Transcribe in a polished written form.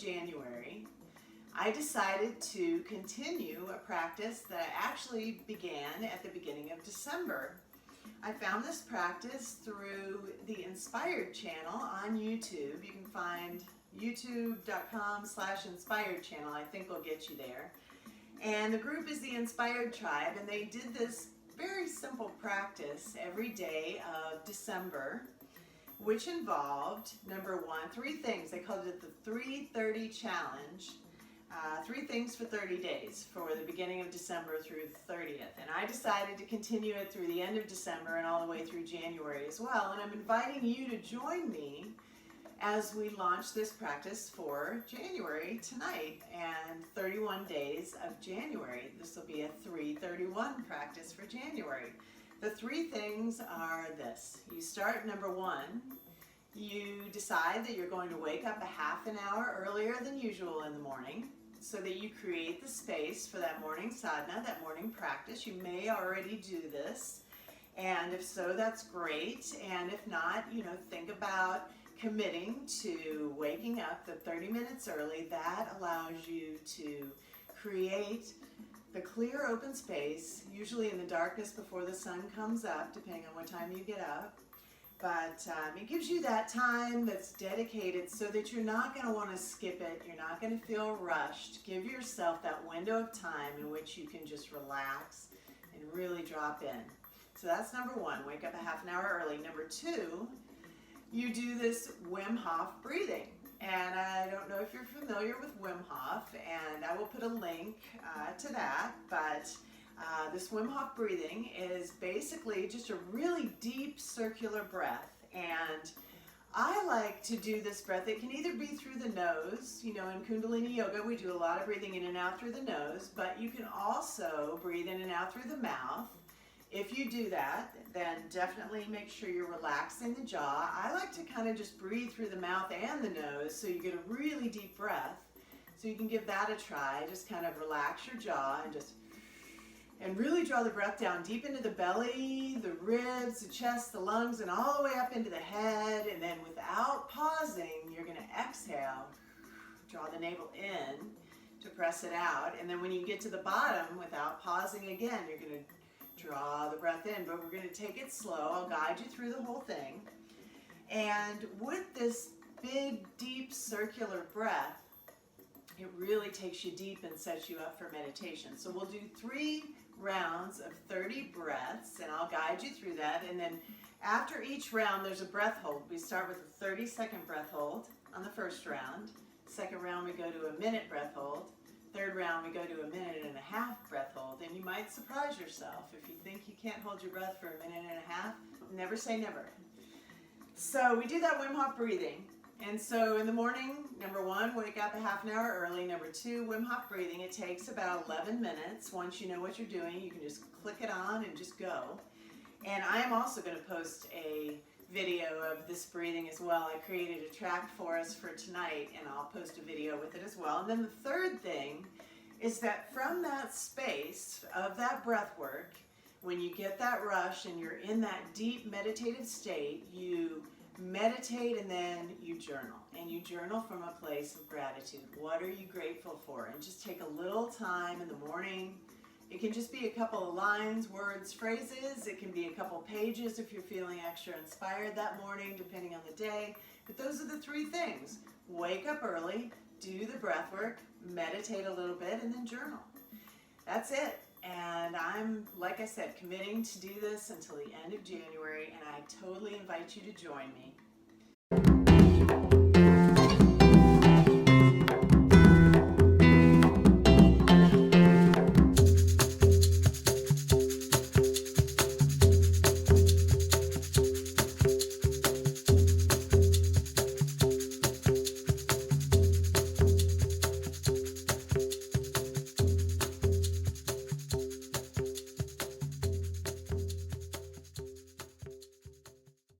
January, I decided to continue a practice that I actually began at the beginning of December. I found this practice through the Inspired channel on YouTube. You can find youtube.com/inspired channel. I think will get you there. And the group is the Inspired Tribe, and they did this very simple practice every day of December, which involved, number one, 3 things. They called it the 3:30 challenge. 3 things for 30 days for the beginning of December through the 30th. And I decided to continue it through the end of December and all the way through January as well. And I'm inviting you to join me as we launch this practice for January tonight and 31 days of January. This will be a 3:31 practice for January. The 3 things are this. You start, number 1, you decide that you're going to wake up a half an hour earlier than usual in the morning so that you create the space for that morning sadhana, that morning practice. You may already do this, and if so, that's great. And if not, think about committing to waking up the 30 minutes early. That allows you to create the clear open space, usually in the darkness before the sun comes up, depending on what time you get up. But it gives you that time that's dedicated so that you're not going to want to skip it. You're not going to feel rushed. Give yourself that window of time in which you can just relax and really drop in. So that's number 1, wake up a half an hour early. Number 2, you do this Wim Hof breathing. And I don't know if you're familiar with Wim Hof, and I will put a link to that, but this Wim Hof breathing is basically just a really deep circular breath. And I like to do this breath. It can either be through the nose, in Kundalini Yoga we do a lot of breathing in and out through the nose, but you can also breathe in and out through the mouth. If you do that, then definitely make sure you're relaxing the jaw. I like to kind of just breathe through the mouth and the nose so you get a really deep breath. So you can give that a try. Just kind of relax your jaw and really draw the breath down deep into the belly, the ribs, the chest, the lungs, and all the way up into the head. And then without pausing, you're going to exhale. Draw the navel in to press it out. And then when you get to the bottom, without pausing again, you're going to draw the breath in, but we're going to take it slow. I'll guide you through the whole thing. And with this big, deep, circular breath, it really takes you deep and sets you up for meditation. So we'll do 3 rounds of 30 breaths, and I'll guide you through that. And then after each round, there's a breath hold. We start with a 30-second breath hold on the first round. Second round, we go to a minute breath hold. Third round, we go to a 1.5 minute breath hold, and you might surprise yourself if you think you can't hold your breath for a 1.5 minutes. Never say never. So we do that Wim Hof breathing. And so in the morning, number 1, wake up a half an hour early. Number 2, Wim Hof breathing. It takes about 11 minutes. Once you know what you're doing, you can just click it on and just go. And I am also going to post a video of this breathing as well. I created a track for us for tonight, and I'll post a video with it as well. And then the third thing is that from that space of that breath work, when you get that rush and you're in that deep meditative state, you meditate and then you journal. And you journal from a place of gratitude. What are you grateful for? And just take a little time in the morning. It can just be a couple of lines, words, phrases. It can be a couple pages if you're feeling extra inspired that morning, depending on the day. But those are the 3 things. Wake up early, do the breath work, meditate a little bit, and then journal. That's it. And I'm, like I said, committing to do this until the end of January, and I totally invite you to join me.